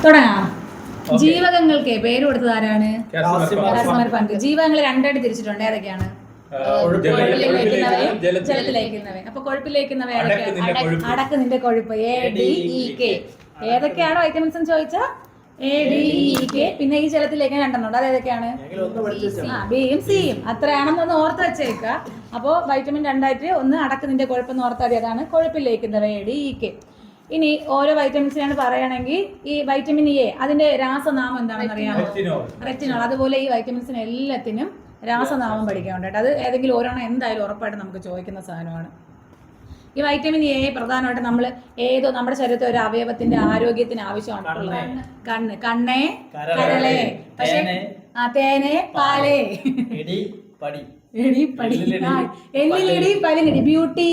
തുടങ്ങാം. ജീവകങ്ങൾക്ക് പേര് കൊടുത്തത് ആരാണ്? കാസിമർ പങ്ക്. ജീവകങ്ങൾ രണ്ടായിട്ട് തിരിച്ചിട്ടുണ്ട്. ഏതൊക്കെയാണ്? കൊഴുപ്പിലേക്കുന്നവയും ജലത്തിലേക്കുന്നവയും. അപ്പൊ കൊഴുപ്പിലേക്കുന്നവ ഏതൊക്കെയാണ്? അടക്ക് നിന്റെ കൊഴുപ്പ്, ADEK. ഏതൊക്കെയാണ് വൈറ്റമിൻസ് എന്ന് ചോദിച്ചാൽ ADEK. പിന്നെ ഈ ജലത്തിലേക്ക് രണ്ടെണ്ണം. അത് ഏതൊക്കെയാണ്? ബിയും സിയും. അത്രയാണെന്നൊന്ന് ഓർത്ത് വെച്ചേക്ക. അപ്പോ വൈറ്റമിൻ രണ്ടായിട്ട് ഒന്ന് അടക്ക് നിന്റെ കൊഴുപ്പെന്ന് ഓർത്താൽ അതാണ് കൊഴുപ്പിലേക്കുന്നവ ADEK. ഇനി ഓരോ വൈറ്റമിൻസിനാണ് പറയുകയാണെങ്കിൽ ഈ വൈറ്റമിൻ എ അതിന്റെ രാസനാമം എന്താണെന്ന് അറിയാമോ? റെറ്റിനോൾ. അതുപോലെ ഈ വൈറ്റമിൻസിന് എല്ലാത്തിനും രാസനാമം പഠിക്കാനുണ്ട്. അത് ഏതെങ്കിലും ഓരോണം എന്തായാലും ഉറപ്പായിട്ട് നമുക്ക് ചോദിക്കുന്ന സാധനമാണ്. ഈ വൈറ്റമിൻ എ പ്രധാനമായിട്ട് നമ്മൾ നമ്മുടെ ശരീരത്തെ ഒരു അവയവത്തിന്റെ ആരോഗ്യത്തിന് ആവശ്യമായിട്ടുള്ളത്. കണ്ണേ, കരളേ, പക്ഷേ തേനെ, പാലേ, എടി, പടി, എല്ലിലിടി, പല്ലിലിടി, ബ്യൂട്ടി,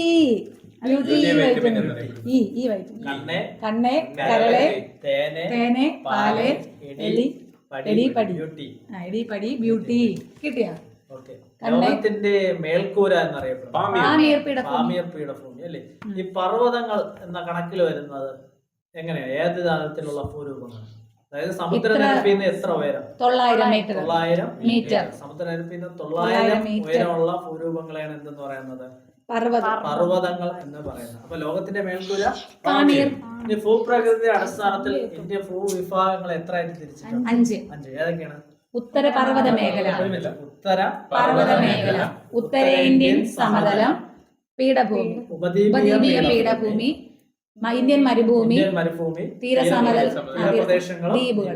ഈ വൈറ്റമിൻ. കണ്ണേ, കരളെ, തേനെ, പാല്, എടി, പടി, ബ്യൂട്ടി. കിട്ടിയാ? ലോകത്തിന്റെ മേൽക്കൂര എന്നറിയപ്പെടുന്നത് ഭൂമി അല്ലേ? ഈ പർവ്വതങ്ങൾ എന്ന കണക്കിൽ വരുന്നത് എങ്ങനെയാ? ഏത് തരത്തിലുള്ള ഭൂരൂപങ്ങൾ? അതായത് സമുദ്രനിരപ്പിൽ നിന്ന് എത്ര ഉയരം? 900 മീറ്റർ. സമുദ്രനിരപ്പിൽ നിന്ന് 900 ഉയരമുള്ള ഭൂരൂപങ്ങളെയാണ് എന്തെന്ന് പറയുന്നത്? പർവ്വതങ്ങൾ എന്ന് പറയുന്നത്. അപ്പൊ ലോകത്തിന്റെ മേൽക്കൂര പാമീർ. ഈ ഭൂപ്രകൃതിയുടെ അടിസ്ഥാനത്തിൽ ഇന്ത്യ ഭൂവിഭാഗങ്ങൾ എത്രയായിട്ട് തിരിച്ചിട്ടുണ്ട്? 5. ഏതൊക്കെയാണ്? ഉത്തര പർവ്വത മേഖല, ഉത്തര പർവ്വത മേഖല, ഉത്തരേന്ത്യൻ സമതലം, പീഠഭൂമി, ഉപദ്വീപീയ പീഠഭൂമി, ഇന്ത്യൻ മരുഭൂമി, തീരസമതല പ്രദേശങ്ങൾ, ദ്വീപുകൾ.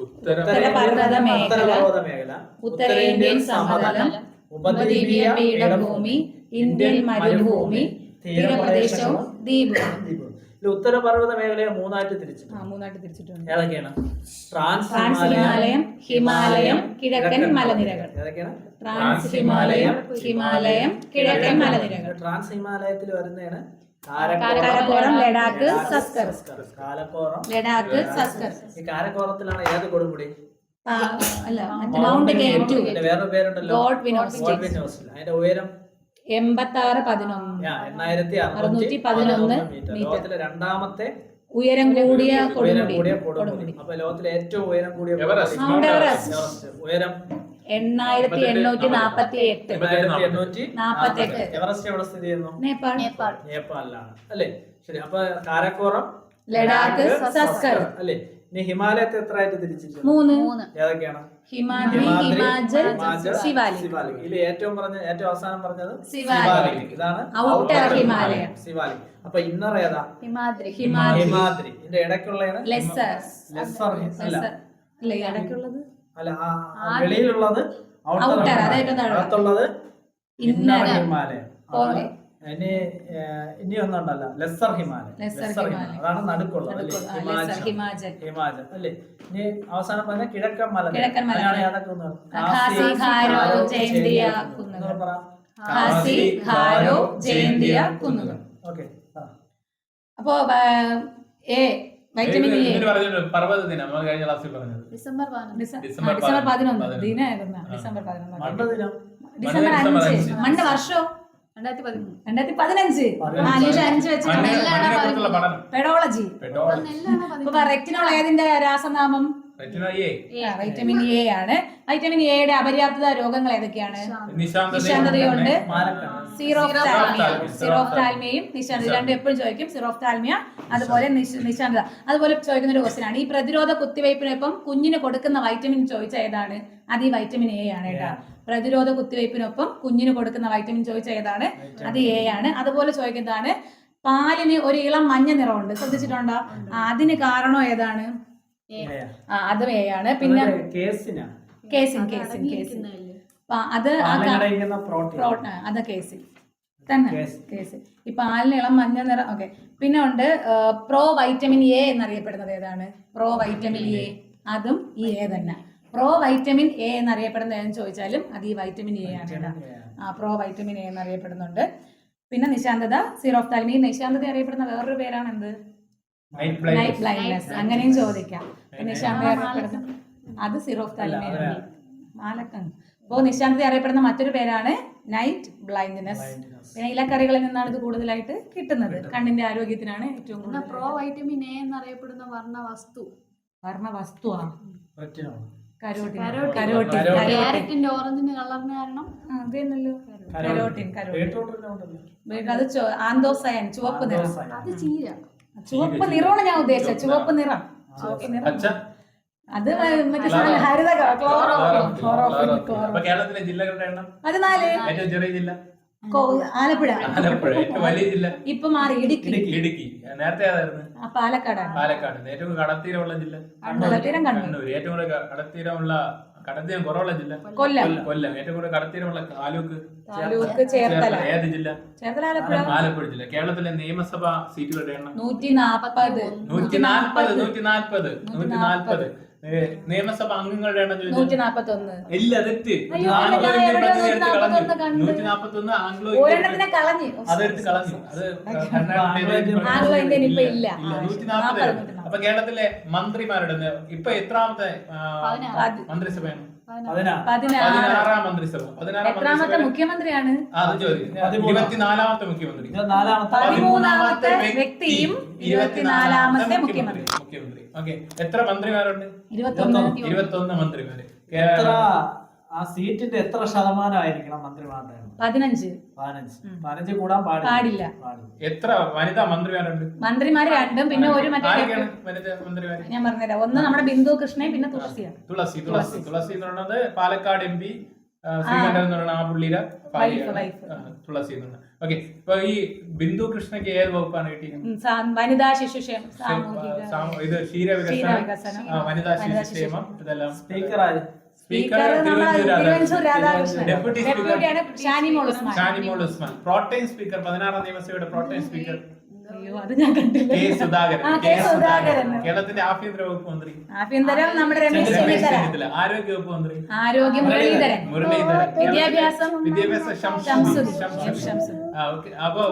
ഉത്തര പർവ്വത മേഖല, ഉത്തരേന്ത്യൻ സമതലം, ഉപദ്വീപീയ പീഠഭൂമി, ഇന്ത്യൻ മരുഭൂമി, തീരപ്രദേശവും ദ്വീപുകൾ. ഉത്തരപർവ്വത മേഖലയെ മൂന്നായിട്ട് തിരിച്ചിട്ടുണ്ട്. ഏതൊക്കെയാണ്? ട്രാൻസ് ഹിമാലയം, ഹിമാലയം, കിഴക്കൻ മലനിരകൾ. ഏതൊക്കെയാണ്? ട്രാൻസ് ഹിമാലയം, ഹിമാലയം, കിഴക്കൻ മലനിരകൾ. ട്രാൻസ് ഹിമാലയത്തിൽ വരുന്നതാണ് കാരക്കോറം, ലഡാക്ക്, സസ്കർ. ലഡാക്ക്, സസ്കർ. ഈ കാരക്കോറത്തിലാണ് ഏത് കൊടുമുടി? അല്ല, മൗണ്ട് K2. വേറെ പേരുണ്ടല്ലോ, ഗോഡ് വിനോസ്. അതിന്റെ ഉയരം 8611 മീറ്റർ. ലോകത്തിലെ രണ്ടാമത്തെ ഉയരം കൂടിയ കൊടുമുടി. അപ്പൊ ലോകത്തിലെ ഏറ്റവും ഉയരം കൂടിയ മൗണ്ട് എവറസ്റ്റ്. ഉയരം 8848. എവറസ്റ്റ് എവിടെ സ്ഥിതി ചെയ്യുന്നു? നേപ്പാളിലാണ് അല്ലേ? ശരി. അപ്പൊ കാരക്കോറം, ലഡാക്ക്, സസ്കർ അല്ലേ? ഇനി ഹിമാലയത്തെ എത്ര ആയിട്ട് തിരിച്ചിട്ടുണ്ട്? 3. ഏതൊക്കെയാണ്? ഹിമാദ്രി, ഹിമാചൽ, സിവാലിക്. ഇതിൽ ഏറ്റവും അവസാനം പറഞ്ഞത് സിവാലിക്. ഇതാണ് ഔട്ടർ ഹിമാലയം. സിവാലിക്. അപ്പൊ ഇന്നർ ഏതാ? ഹിമാദ്രി. ഇതിന്റെ ഇടയ്ക്കുള്ളതാണ് ലെസ്സർ. അല്ല, വെളിയിലുള്ളത് ഔട്ടർ, അകത്തുള്ളത് ഇന്നർ ഹിമാലയം. ഇനി ഒന്നുണ്ടല്ലോ, ലെസ്സർ ഹിമാലയം. അതാണ് നടുക്കുള്ളത്, ഹിമാചൽ അല്ലേ? ഇനി അവസാനം പറഞ്ഞ കിഴക്കൻ മലനിരകൾ. അപ്പോ വൈറ്റമിൻ എ പർവ്വത ദിനം കഴിഞ്ഞ ക്ലാസ്സിൽ പറഞ്ഞത് ഡിസംബർ 11. ദിനായിരുന്നു ഡിസംബർ 11. ഡിസംബർ 5. മണ്ണ് വർഷം 2015. 5 വെച്ചിട്ടുണ്ട്. പെഡോളജി. റെറ്റിനോൾ ഏതിന്റെ രാസനാമം? വൈറ്റമിൻ എ ആണ്. വൈറ്റമിൻ എയുടെ അപര്യാപ്തത രോഗങ്ങൾ ഏതൊക്കെയാണ്? നിശാന്തതയുണ്ട്, സീറോഫ്താൽമിയയും നിശാന്തത രണ്ടും എപ്പോഴും ചോദിക്കും. സീറോഫ്താൽമിയ, അതുപോലെ നിശാന്തത. അതുപോലെ ചോദിക്കുന്ന ഒരു ക്വസ്റ്റ്യൻ ആണ്, ഈ പ്രതിരോധ കുത്തിവയ്പ്പിനൊപ്പം കുഞ്ഞിന് കൊടുക്കുന്ന വൈറ്റമിൻ ചോദിച്ച ഏതാണ്? അത് ഈ വൈറ്റമിൻ എ ആണ് കേട്ടോ. പ്രതിരോധ കുത്തിവയ്പ്പിനൊപ്പം കുഞ്ഞിന് കൊടുക്കുന്ന വൈറ്റമിൻ ചോദിച്ച ഏതാണ്? അത് എ ആണ്. അതുപോലെ ചോദിക്കുന്നതാണ്, പാലിന് ഒരു ഇളം മഞ്ഞ നിറമുണ്ട്, ശ്രദ്ധിച്ചിട്ടുണ്ടോ? അതിന് കാരണം ഏതാണ്? അതും എ ആണ്. പിന്നെ കേസിൻ അത് കേസിൻ തന്നെ. കേസിൻ ഈ പാലിന് ഇളം മഞ്ഞ നിറം. ഓക്കെ. പിന്നെ ഉണ്ട് പ്രോ വൈറ്റമിൻ എ എന്നറിയപ്പെടുന്നത് ഏതാണ്? Pro vitamin A. അതും ഈ എ തന്നെ. പ്രോ വൈറ്റമിൻ എ എന്നറിയപ്പെടുന്നത് ഏതെന്ന് ചോദിച്ചാലും അത് ഈ വൈറ്റമിൻ എ ആണ്. പ്രോ വൈറ്റമിൻ എ എന്നറിയപ്പെടുന്നുണ്ട്. പിന്നെ നിശാന്തത, സീറോഫ്താൽമിയ. നിശാന്തത അറിയപ്പെടുന്ന വേറൊരു പേരാണ് എന്ത്? Night blindness. അങ്ങനെയും ചോദിക്കാം. നിശാന്തത അറിയപ്പെടുന്ന അത് സീറോഫ്താൽമിയ. മാലക്കൻ. അപ്പോൾ നിശാന്തത അറിയപ്പെടുന്ന മറ്റൊരു പേരാണ് നൈറ്റ് ബ്ലൈൻഡ്നെസ്. പിന്നെ ഇലക്കറികളിൽ നിന്നാണ് ഇത് കൂടുതലായിട്ട് കിട്ടുന്നത്. കണ്ണിന്റെ ആരോഗ്യത്തിനാണ് ഏറ്റവും കൂടുതൽ. പ്രോ വൈറ്റമിൻ എ എന്നറിയപ്പെടുന്ന വർണ്ണവസ്തു വർണ്ണവസ്തുവാ റെറ്റിനോൾ. കരോട്ടിൻ. ക്യാരറ്റിന്റെ ഓറഞ്ചിന്റെ കളറിന് കാരണം അതേന്നല്ലോ കരോട്ടിൻ. ബീട്രൂട്ടിന്റെ ഉണ്ടല്ലോ. അത് ആന്തോസയൻ, ചുവപ്പ് നിറം. അത് ചീര. ചുവപ്പ് നിറമാണ് ഞാൻ ഉദ്ദേശിച്ചത്. ചുവപ്പ് നിറം. പച്ച. അത് മറ്റേ സാധനം ഹരിത അപ്പൊ കേരളത്തിലെ ജില്ലകളുടെ എണ്ണം അത് 4. ഏറ്റവും ചെറിയ ജില്ല ആലപ്പുഴ. ആലപ്പുഴ. ഏറ്റവും വലിയ ജില്ല ഇപ്പൊ മാറി ഇടുക്കി. ഇടുക്കി. നേരത്തെ ഏതായിരുന്നു? പാലക്കാടാണ്. പാലക്കാട്. ഏറ്റവും കടത്തീരമുള്ള ജില്ല കണ്ണൂർ. കണ്ണൂർ. ഏറ്റവും കൂടുതൽ കടത്തീരം കുറവുള്ള ജില്ല കൊല്ലം. കൊല്ലം. ഏറ്റവും കൂടുതൽ കടത്തീരമുള്ള താലൂക്ക് ചേർത്തല. ഏത് ജില്ല? ചേർത്തല, ആലപ്പുഴ. ആലപ്പുഴ ജില്ല. കേരളത്തിലെ നിയമസഭാ സീറ്റുകളുടെ എണ്ണം 140. 140. നിയമസഭ അംഗങ്ങളുടെ എണ്ണം 141. ഇല്ല, തെറ്റ്. അയ്യോ, ആംഗ്ലോ ഞാൻ എവിടെയോ ഇന്ത്യൻ 141 കണ്ടു. 141 ആംഗ്ലോ ഒരെണ്ണത്തിനെ കളഞ്ഞു. അതെടുത്ത് കളഞ്ഞു. അത് ആംഗ്ലോ ഇന്ത്യൻ ഇപ്പൊ ഇല്ല. 140. അപ്പൊ കേരളത്തിലെ മന്ത്രിമാരുടെ ഇപ്പൊ എത്രാമത്തെ മന്ത്രിസഭയാണ്? 16ാം മന്ത്രിസഭ. 16ാം എത്രാമത്തെ മുഖ്യമന്ത്രിയാണ്? അത് ചോദിക്കും. 24ാമത്തെ മുഖ്യമന്ത്രി. 13ാമത്തെ വ്യക്തിയും 24ാമത്തെ മുഖ്യമന്ത്രി. ഓക്കെ. എത്ര മന്ത്രിമാരുണ്ട്? 21 മന്ത്രിമാര്. ആ സീറ്റിന്റെ എത്ര ശതമാനമായിരിക്കണം മന്ത്രിമാരുടെ? 15. 15 കൂടാൻ പാടില്ല. എത്ര വനിതാ മന്ത്രിമാരുണ്ട്? മന്ത്രിമാര് 2, പിന്നെ ഒരു മറ്റേ വനിതാ മന്ത്രിമാര് ഞാൻ പറഞ്ഞുതരാം. ഒന്ന് നമ്മുടെ ബിന്ദു കൃഷ്ണയും പിന്നെ തുളസിയാണ്. തുളസി എന്ന് പറയുന്നത് പാലക്കാട് MP ശ്രീകണ്ഠൻ എന്ന് പറയുന്ന ആ പുള്ളിയുടെ തുളസി എന്ന് പറയുന്നത്. ഓക്കെ. ഇപ്പൊ ഈ ബിന്ദു കൃഷ്ണയ്ക്ക് ഏത് വകുപ്പാണ് കിട്ടിയത്? വനിതാ ശിശുക്ഷേമം, ഇത് ക്ഷീരവികസനം, വനിതാ ശിശുക്ഷേമം, ഇതെല്ലാം. സ്പീക്കർ തിരുവഞ്ചൂർ രാധാകൃഷ്ണൻ. ഡെപ്യൂട്ടി ഡെപ്യൂട്ടിയാണ് ഷാനിമോൾ ഉസ്മാൻ. പ്രോട്ടൈം സ്പീക്കർ 16ാം നിയമസഭയുടെ പ്രോട്ടൈം സ്പീക്കർ അയ്യോ അത് ഞാൻ കണ്ടില്ല. കെ. സുധാകരൻ. കേരളത്തിന്റെ ആഭ്യന്തര വകുപ്പ് മന്ത്രി. ആഭ്യന്തരം നമ്മുടെ രമേശ് ചെന്നിത്തല. ആരോഗ്യ വകുപ്പ് മന്ത്രി. ആരോഗ്യ മുരളീധരൻ. വിദ്യാഭ്യാസം ശംസുദ്ദീൻ. അപ്പൊ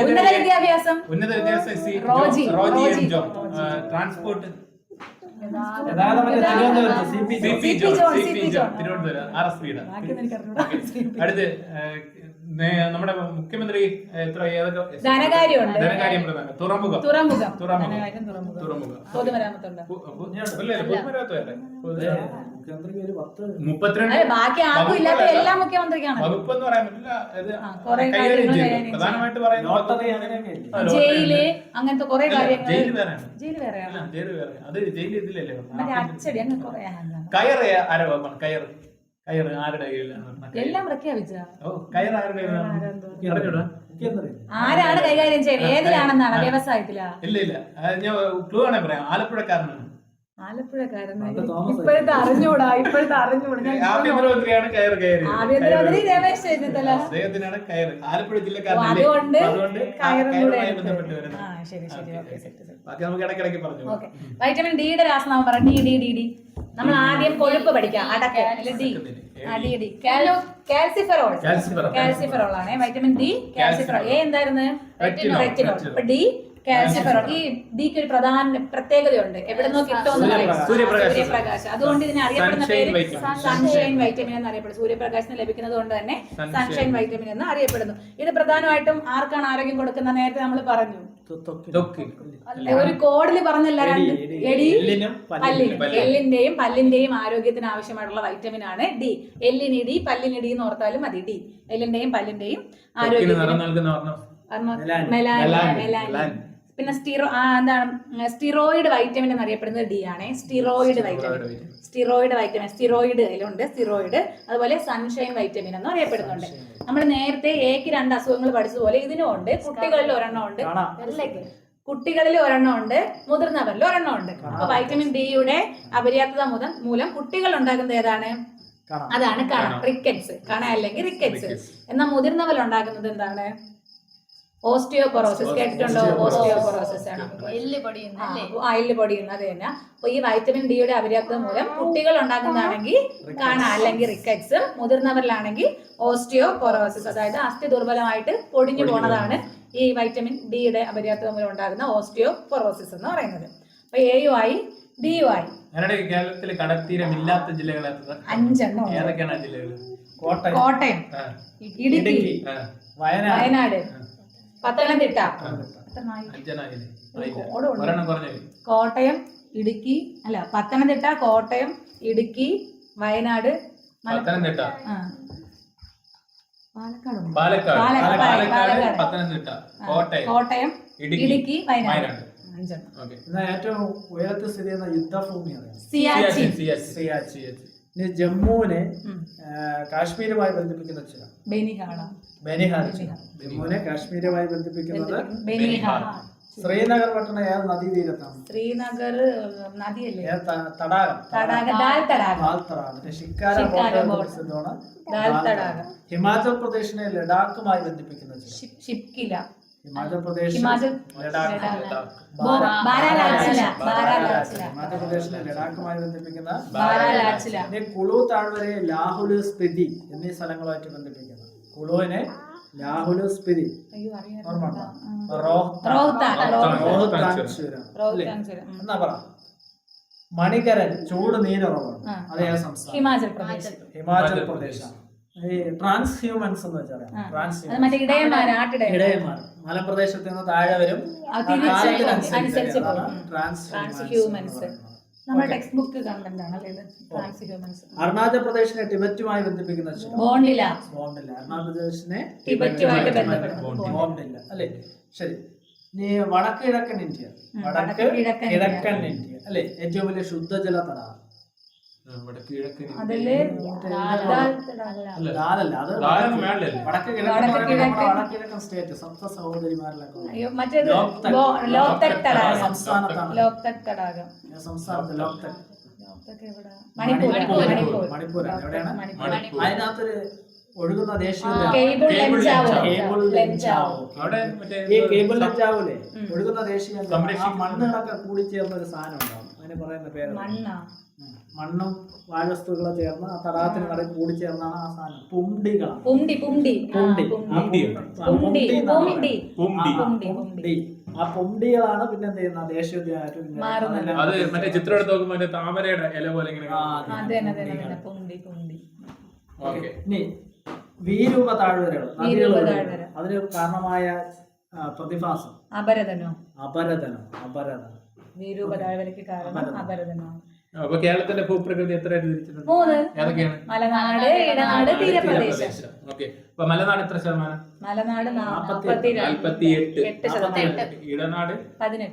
ഉന്നത വിദ്യാഭ്യാസം റോജി എം. ജോൺ. ട്രാൻസ്പോർട്ട് തിരുവനന്തപുരം RSPയുടെ. അടുത്ത് നമ്മുടെ മുഖ്യമന്ത്രി ധനകാര്യമുണ്ട്. ധനകാര്യം പ്രധാനം. തുറമുഖം. പൊതുമരാമത്തുണ്ട്. 32 ബാക്കി ആർക്കും ഇല്ലാത്ത എല്ലാ മുഖ്യമന്ത്രിക്കാണ്. വകുപ്പ് എന്ന് പറയാൻ പറ്റില്ല. പ്രധാനമായിട്ട് പറയുന്നത് ജയില്, അങ്ങനത്തെ കുറെ കാര്യങ്ങൾ. ജയില് വേറെയാണ്. അത് ജയില് ഇതിലല്ലേ. അച്ചടി അങ്ങ് കുറെ. കയറ് ആരുടെ വകുപ്പാണ്? കയറ് ആരുടെ കയ്യിലാണ്? എല്ലാം പ്രഖ്യാപിച്ച. കയറ് ആരുടെ കയ്യിലാണ്? ആരാണ് കൈകാര്യം ചെയ്യുന്നത്? ഏതിലാണെന്നാണ്? വ്യവസായത്തിലാ? ഇല്ല. ഞാൻ ക്ലൂ ആണേ പറയാം. ആലപ്പുഴക്കാരനാണ്. ഇപ്പോഴത്തെ അറിഞ്ഞൂടാ. ആഭ്യന്തരമന്ത്രിയാണ് ആഭ്യന്തരമന്ത്രി രമേശ് ചെന്നിത്തല. അദ്ദേഹത്തിനാണ് കയറ്. ആലപ്പുഴ ജില്ലക്കാരൻ. അതുകൊണ്ട് ബന്ധപ്പെട്ട് വരുന്നത്. ബാക്കി നമുക്ക് ഇടയ്ക്കിടയ്ക്ക് പറഞ്ഞു. വൈറ്റമിൻ ഡിയുടെ രാസനാമം പറ. ഡി. നമ്മൾ ആദ്യം കൊഴുപ്പ് പഠിക്കാം. അടക്ക. കാൽസിഫെറോൾ ആണ് വൈറ്റമിൻ ഡി. കാൽസിഫെറോൾ. എ എന്തായിരുന്നു? റെറ്റിനോൾ. D calciferol. ഈ ഡിക്ക് ഒരു പ്രത്യേകതയുണ്ട്. എവിടെ നിന്ന് കിട്ടുമെന്ന് പറയും? സൂര്യപ്രകാശം. അതുകൊണ്ട് ഇതിനെ അറിയപ്പെടുന്ന പേര് സൺഷൈൻ വൈറ്റമിൻ എന്ന് അറിയപ്പെടുന്നു. സൂര്യപ്രകാശത്തിന് ലഭിക്കുന്നത് കൊണ്ട് തന്നെ സൺഷൈൻ വൈറ്റമിൻ എന്ന് അറിയപ്പെടുന്നു. ഇത് പ്രധാനമായിട്ടും ആർക്കാണ് ആരോഗ്യം കൊടുക്കുന്ന? നേരത്തെ നമ്മൾ പറഞ്ഞു. ഒരു കോഡിൽ പറഞ്ഞല്ല. എല്ലിന്റെയും പല്ലിന്റെയും ആരോഗ്യത്തിന് ആവശ്യമായിട്ടുള്ള വൈറ്റമിൻ ആണ് ഡി. എല്ലിന് ഡി, പല്ലിന് ഡി എന്ന് ഓർത്താലും മതി. ഡി എല്ലിന്റെയും പല്ലിന്റെയും ആരോഗ്യത്തിന്. പിന്നെ സ്റ്റിറോയിഡ് വൈറ്റമിൻ എന്നറിയപ്പെടുന്നത് ഡി ആണ്. സ്റ്റിറോയിഡ് അതിലുണ്ട്. സ്റ്റിറോയിഡ്. അതുപോലെ സൺഷൈൻ വൈറ്റമിൻ എന്നും അറിയപ്പെടുന്നുണ്ട്. നമ്മൾ നേരത്തെ എക്ക് 2 അസുഖങ്ങൾ പഠിച്ചതുപോലെ ഇതിനും ഉണ്ട്. കുട്ടികളിൽ ഒരെണ്ണം ഉണ്ട്, മുതിർന്നവരിൽ ഒരെണ്ണം ഉണ്ട്. അപ്പൊ വൈറ്റമിൻ ഡിയുടെ അപര്യാപ്തത മൂലം കുട്ടികൾ ഉണ്ടാകുന്നത് ഏതാണ്? അതാണ് കണ. റിക്കറ്റ്സ്. കണ അല്ലെങ്കിൽ റിക്കറ്റ്സ്. എന്നാൽ മുതിർന്നവരിൽ ഉണ്ടാകുന്നത് എന്താണ്? ഓസ്റ്റിയോപൊറോസിസ്. കേട്ടിട്ടുണ്ടോ? ഓസ്റ്റിയോപൊറോസിസ് ആണ്. എല്ല് പൊടിയുന്നത്. അത് തന്നെ. അപ്പൊ ഈ വൈറ്റമിൻ ഡിയുടെ അപര്യാപ്തത മൂലം കുട്ടികൾ ഉണ്ടാകുന്നതാണെങ്കിൽ കാണ അല്ലെങ്കിൽ റിക്കറ്റ്സും, മുതിർന്നവരിലാണെങ്കിൽ ഓസ്റ്റിയോപൊറോസിസ്, അതായത് അസ്ഥി ദുർബലമായിട്ട് പൊടിഞ്ഞു പോണതാണ് ഈ വൈറ്റമിൻ ഡിയുടെ അപര്യാപ്തത മൂലം ഉണ്ടാകുന്ന ഓസ്റ്റിയോപൊറോസിസ് എന്ന് പറയുന്നത്. അപ്പൊ എയുമായി ഡിയുമായി ഞാനിടയ്ക്ക് കേരളത്തിൽ കടൽത്തീരമില്ലാത്ത ജില്ലകൾ 5 ഏതൊക്കെയാണ് ആ ജില്ലകൾ? കോട്ടയം, ആ, ഇടുക്കി, ആ, വയനാട്, പത്തനംതിട്ട. അഞ്ചനായില്ലേ? ആയില്ല. കോടം ഉണ്ട്. ഒരെണ്ണം കുറഞ്ഞു. കോട്ടയം, ഇടുക്കി, അല്ല പത്തനംതിട്ട, കോട്ടയം, ഇടുക്കി, വയനാട്, പത്തനംതിട്ട, ആ. പാലക്കാട്, പാലക്കാട്, പത്തനംതിട്ട, കോട്ടയം, ഇടുക്കി, വയനാട്. വയനാട്. 5. ഓക്കെ. എന്നാൽ ഏറ്റവും ഉയരത്തിൽ സ്ഥിതി ചെയ്യുന്ന യുദ്ധഭൂമി അറിയാം. സിയാച്ചിൻ. സിയാച്ചിൻ. ഇനി ജമ്മുവിനെ കാശ്മീരുമായി ബന്ധിപ്പിക്കുന്ന ചുരം ബെനിഹാള. ജമ്മുവിനെ കാശ്മീരുമായി ബന്ധിപ്പിക്കുന്നത് ബെനിഹാൾ. ശ്രീനഗർ പട്ടണം ഏത് നദീതീരത്താണ്? ശ്രീനഗർ നദിയല്ലേ? തടാകം. ദാൽ തടാകം. മറ്റേ ഷിക്കാര പ്രസിദ്ധമാണ് ദാൽ തടാകം. ഹിമാചൽ പ്രദേശിനെ ലഡാക്കുമായി ബന്ധിപ്പിക്കുന്ന ചുരം. ഷിപ്കില. ഹിമാചൽ പ്രദേശ് ബാരാലാച്ചില. ഹിമാചൽ പ്രദേശിനെ ലഡാക്കുമായി ബന്ധിപ്പിക്കുന്ന ബാരാലാച്ചില. കുളു താഴ്വരയെ ലാഹുല്, സ്പിതി എന്നീ സ്ഥലങ്ങളുമായിട്ട് ബന്ധിപ്പിക്കുന്നു. കുളുവിനെ ലാഹുല്, സ്പിതി, എന്നാ പറ. മണികരൻ ചൂട് നീരുറവാണ്. അത് ഏത് സംസ്ഥാനം? ഹിമാചൽ പ്രദേശ്. ഹിമാചൽ പ്രദേശാണ്. ഈ ട്രാൻസ് ഹ്യൂമൻസ് എന്ന് വെച്ചാൽ ഇടയന്മാർ മലപ്രദേശത്ത് നിന്ന് താഴെ വരും. ട്രാൻസ് ഹ്യൂമൻസ് നമ്മുടെ ടെക്സ്റ്റ് ബുക്ക് കണ്ടന്റ് ആണ്. അരുണാചൽ പ്രദേശിനെ ടിബറ്റുമായി ബന്ധിപ്പിക്കുന്ന ബോണ്ടില. അരുണാചൽ പ്രദേശിനെ ടിബറ്റുമായിട്ട് ബന്ധപ്പെടുന്നത് ബോണ്ടില്ല അല്ലേ? ശരി. ഇനി വടക്ക് കിഴക്കൻ ഇന്ത്യ. വടക്ക് കിഴക്കൻ ഇന്ത്യ അല്ലെ? ഏറ്റവും വലിയ ശുദ്ധജല തടാകം. അതില് വടക്ക് കിഴക്കൻ സ്റ്റേറ്റ് സപ്ത സഹോദരിമാരിലൊക്കെ മറ്റേത് ലോക്തക് തടാകം. സംസ്ഥാനത്താണ്. ലോക്തക് തടാകം സംസ്ഥാനത്ത് ലോക്തക് മണിപ്പൂരാണ്. എവിടെയാണ്? അതിനകത്തൊരു ഒഴുകുന്ന ദേശീയ കേബിൾ ലഞ്ചാവോ. ഈ കേബിൾ ലഞ്ചാവൂലേ ഒഴുകുന്ന ദേശീയ മണ്ണുകളൊക്കെ കൂടിച്ചേർന്ന ഒരു സാധനം ഉണ്ടാവും. അതിന് പറയുന്ന പേര് മണ്ണും വാഴവസ്തുക്കളും ചേർന്ന് ആ തടാകത്തിന് കടയിൽ കൂടിച്ചേർന്നാണ് ആ സാധനം. പുംഡികളാണ്. ആ പുംഡികളാണ് പിന്നെ എന്ത് ചെയ്യുന്ന ദേശീയോദ്യാനമായിട്ട് ചിത്രം എടുത്ത് നോക്കുമ്പോ താമരയുടെ ഇല പോലെ. ഇനി വീരൂപ താഴ്വരകൾ, അതിന് കാരണമായ പ്രതിഭാസം അപരദനം. വീരൂപ താഴ്വരയ്ക്ക് കാരണം അപരദനമാണ്. അപ്പൊ കേരളത്തിന്റെ ഭൂപ്രകൃതി എത്രയായിട്ട് തിരിച്ചിട്ടുണ്ട്? 3. ഏതൊക്കെയാണ്? മലനാട്, ഇടനാട്, തീരപ്രദേശം. ഓക്കെ. അപ്പൊ മലനാട് എത്ര ശതമാനം? മലനാട് 48%, ഇടനാട് 18,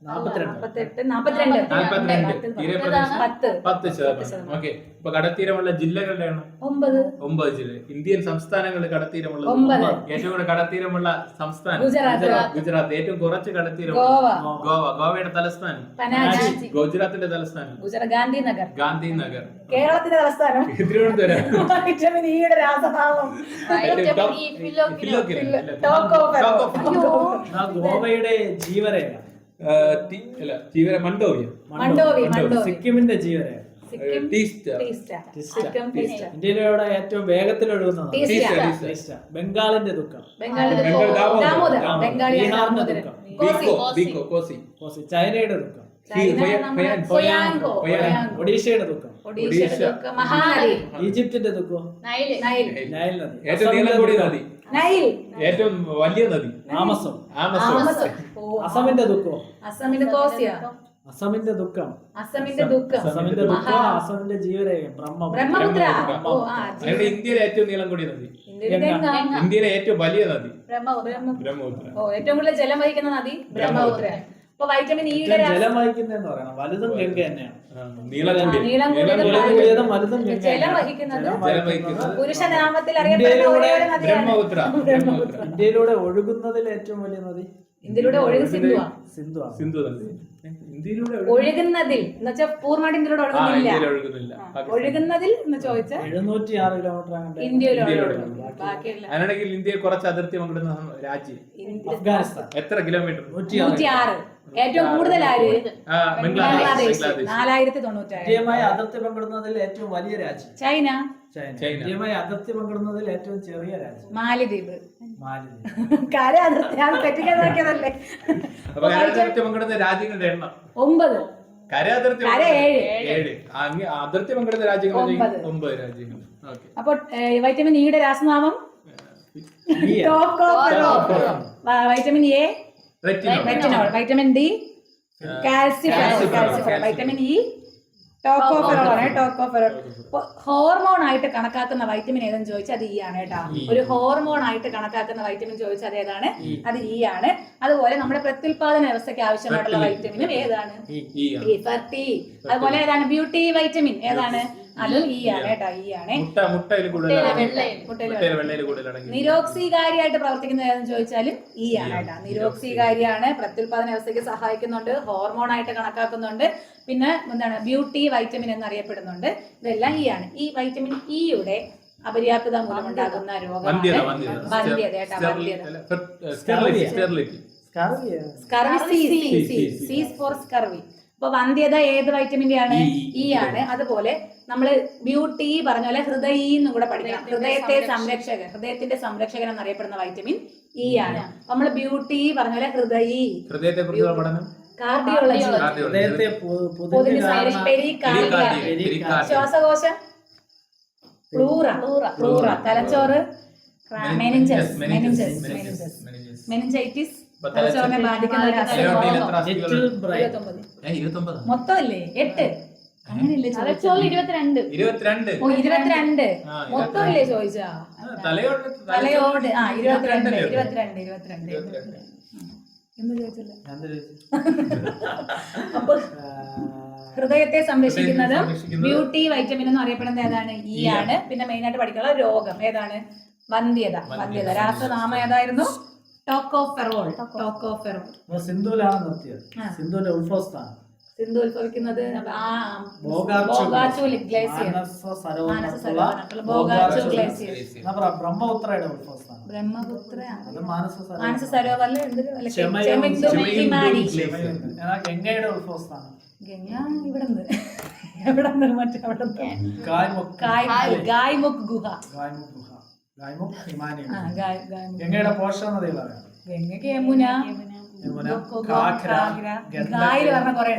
42, 10%. ഓക്കെ. ഇപ്പൊ കടത്തീരമുള്ള ജില്ലകളുടെ എണ്ണം 9 ജില്ല. ഇന്ത്യൻ സംസ്ഥാനങ്ങളിൽ കടത്തീരമുള്ള 9. ഏറ്റവും കൂടുതൽ കടത്തീരമുള്ള സംസ്ഥാനം ഗുജറാത്ത്. ഏറ്റവും കുറച്ച് കടത്തീരം ഗോവ. ഗോവയുടെ തലസ്ഥാനം ഗുജറാത്തിന്റെ തലസ്ഥാനം ഗാന്ധിനഗർ. കേരളത്തിന്റെ തലസ്ഥാനം തിരുവനന്തപുരം. ഗോവയുടെ ജീവരേഖ മണ്ഡോവ്യം. സിക്കിമിന്റെ ജീവരേഖ ഇന്ത്യയിലൂടെ ഏറ്റവും വേഗത്തിൽ ഒഴുകുന്നത് ബംഗാളിന്റെ ദുഃഖം. ബീഹാറിന്റെ ദുഃഖം. ചൈനയുടെ ദുഃഖം. ഒഡീഷയുടെ ദുഃഖം. ഈജിപ്തിന്റെ ദുഃഖം. നൈൽ നദി. ഏറ്റവും നീളം കൂടിയ നദി. ഏറ്റവും വലിയ നദി ആമസോൺ. അസമിന്റെ ദുഃഖം. അസമിന്റെ ദുഃഖം. അസമിന്റെ ജീവരേഖ ബ്രഹ്മപുത്ര. ഇന്ത്യയിലെ ഏറ്റവും നീളം കൂടിയ നദി. ഇന്ത്യയിലെ ഏറ്റവും വലിയ നദി ബ്രഹ്മപുത്ര. ഏറ്റവും കൂടുതൽ ജലം വഹിക്കുന്ന നദി ബ്രഹ്മപുത്ര. ഇപ്പൊ വൈറ്റമിൻ ഇയുടെ ജലം വഹിക്കുന്നതെന്ന് പറയണം. വലുതും ഗംഗ തന്നെയാണ്. ജലം വഹിക്കുന്നത് പുരുഷനാമത്തിൽ അറിയപ്പെടുന്ന ഒരേ ഒരു നദിയാണ് ബ്രഹ്മപുത്ര. ഇന്ത്യയിലൂടെ ഒഴുകുന്നതിൽ ഏറ്റവും വലിയ നദി ഇന്ത്യയിലൂടെ ഒഴുകും സിന്ധു നദി. ഒഴുകുന്നതിൽ എന്ന് വെച്ചാൽ പൂർണ്ണമായിട്ട് ഇന്ത്യയിലൂടെ ഒഴുകുന്നില്ല. ഒഴുകുന്നതിൽ എന്ന് ചോദിച്ചാൽ 706 കിലോമീറ്റർ ഇന്ത്യയിലൂടെ. അതിനിടയിൽ ഇന്ത്യയെ കുറച്ച് അതിർത്തി പങ്കിടുന്ന രാജ്യം അഫ്ഗാനിസ്ഥാൻ. എത്ര കിലോമീറ്റർ? 106. ഏറ്റവും കൂടുതൽ ആര്? ബംഗ്ലാദേശ് 4096. ഇന്ത്യയുമായി അതിർത്തി പങ്കിടുന്നതിൽ ഏറ്റവും വലിയ രാജ്യം ചൈന. ഇന്ത്യയുമായി അതിർത്തി പങ്കിടുന്നതിൽ ഏറ്റവും ചെറിയ രാജ്യം മാലിദ്വീപ്. പങ്കിടുന്ന രാജ്യങ്ങളുടെ എണ്ണം 9. കര അതിർത്തി കര 7. 7. അതിർത്തി പങ്കിടുന്ന രാജ്യങ്ങൾ 9 രാജ്യങ്ങൾ. ഓക്കെ. അപ്പൊ വൈറ്റമിൻ ഇയുടെ രാസനാമം tocopherol. Vitamin A retinol. Vitamin D calciferol. Vitamin E tocopherol ആണ്. ടോക്കോഫെറോൾ ഹോർമോൺ ആയിട്ട് കണക്കാക്കുന്ന വൈറ്റമിൻ ഏതെന്ന് ചോദിച്ചാൽ അത് ഇ ആണ് കേട്ടോ. ഒരു ഹോർമോൺ ആയിട്ട് കണക്കാക്കുന്ന വൈറ്റമിൻ ചോദിച്ചാൽ അത് ഏതാണ്? അത് ഇ ആണ്. അതുപോലെ നമ്മുടെ പ്രത്യുൽപാദന വ്യവസ്ഥയ്ക്ക് ആവശ്യമായിട്ടുള്ള വൈറ്റമിനും ഏതാണ്? ഫെർട്ടി. അതുപോലെ ഏതാണ് ബ്യൂട്ടി വൈറ്റമിൻ? ഏതാണ്? അതും ഇ ആണ് കേട്ടോ. ഇ ആണ്. നിരോക്സീകാരിയായിട്ട് പ്രവർത്തിക്കുന്നത് ഏതെന്ന് ചോദിച്ചാലും ഇ ആണ് കേട്ടോ. നിരോക്സീകാരിയാണ്, പ്രത്യുൽപാദന വ്യവസ്ഥയ്ക്ക് സഹായിക്കുന്നുണ്ട്, ഹോർമോൺ ആയിട്ട് കണക്കാക്കുന്നുണ്ട്, പിന്നെ എന്താണ് ബ്യൂട്ടി വൈറ്റമിൻ എന്നറിയപ്പെടുന്നുണ്ട്. ഇതെല്ലാം ഇ ആണ്. ഈ വൈറ്റമിൻ ഇയുടെ അപര്യാപ്തത മൂലമുണ്ടാകുന്ന രോഗമാണ് വന്ധ്യത കേട്ടോ. സ്കർവി. അപ്പൊ വന്ധ്യത ഏത് വൈറ്റമിന്റെ ആണ്? ഇ ആണ്. അതുപോലെ നമ്മള് ബ്യൂട്ടി പറഞ്ഞ പോലെ ഹൃദയം കൂടെ പഠിക്കണം. ഹൃദയത്തിന്റെ സംരക്ഷകൻ എന്നറിയപ്പെടുന്ന വൈറ്റമിൻ ഇ ആണ്. നമ്മള് ബ്യൂട്ടി പറഞ്ഞ പോലെ കാർഡിയോളജി, ശ്വാസകോശം, പ്ലൂറ, തലച്ചോറ്, മെനിഞ്ചൈറ്റിസ്, തലച്ചോറിനെ ബാധിക്കുന്ന ഒരു അസുഖം. മൊത്തം അല്ലേ 8? അങ്ങനെയല്ലേ? തലച്ചോറിൽ 22. 22 മൊത്തം അല്ലേ ചോദിച്ചാ? തലയോട് 22 എന്ന് ചോദിച്ചല്ലോ. അപ്പൊ ഹൃദയത്തെ സംരക്ഷിക്കുന്നതും ബ്യൂട്ടി വൈറ്റമിൻ എന്ന് അറിയപ്പെടുന്നത് ഏതാണ്? ഇ ആണ്. പിന്നെ മെയിൻ ആയിട്ട് പഠിക്കാനുള്ള രോഗം ഏതാണ്? വന്ധ്യത. രാസനാമം ഏതായിരുന്നു? ടോക്കോഫെറോൾ. സിന്ധുവിലാണ് നിർത്തിയത്. സിന്ധുവിന്റെ ഉത്ഭവസ്ഥാനം സിന്ധു ഉത്ഭവിക്കുന്നത് ബ്രഹ്മപുത്രയുടെ ഉത്ഭവസ്ഥാനം. ബ്രഹ്മപുത്ര മാനസ സരോവറിലെ ഗംഗയുടെ ഉത്ഭവസ്ഥാനം. ഗംഗ ഇവിടുന്ന് മറ്റേ ഗായ്മുഖ് ഗുഹ. ഗംഗയുടെ പോഷക നദികളാണ് ഗംഗയ്ക്ക് യമുന, ഗായിൽ പറഞ്ഞ കുറെ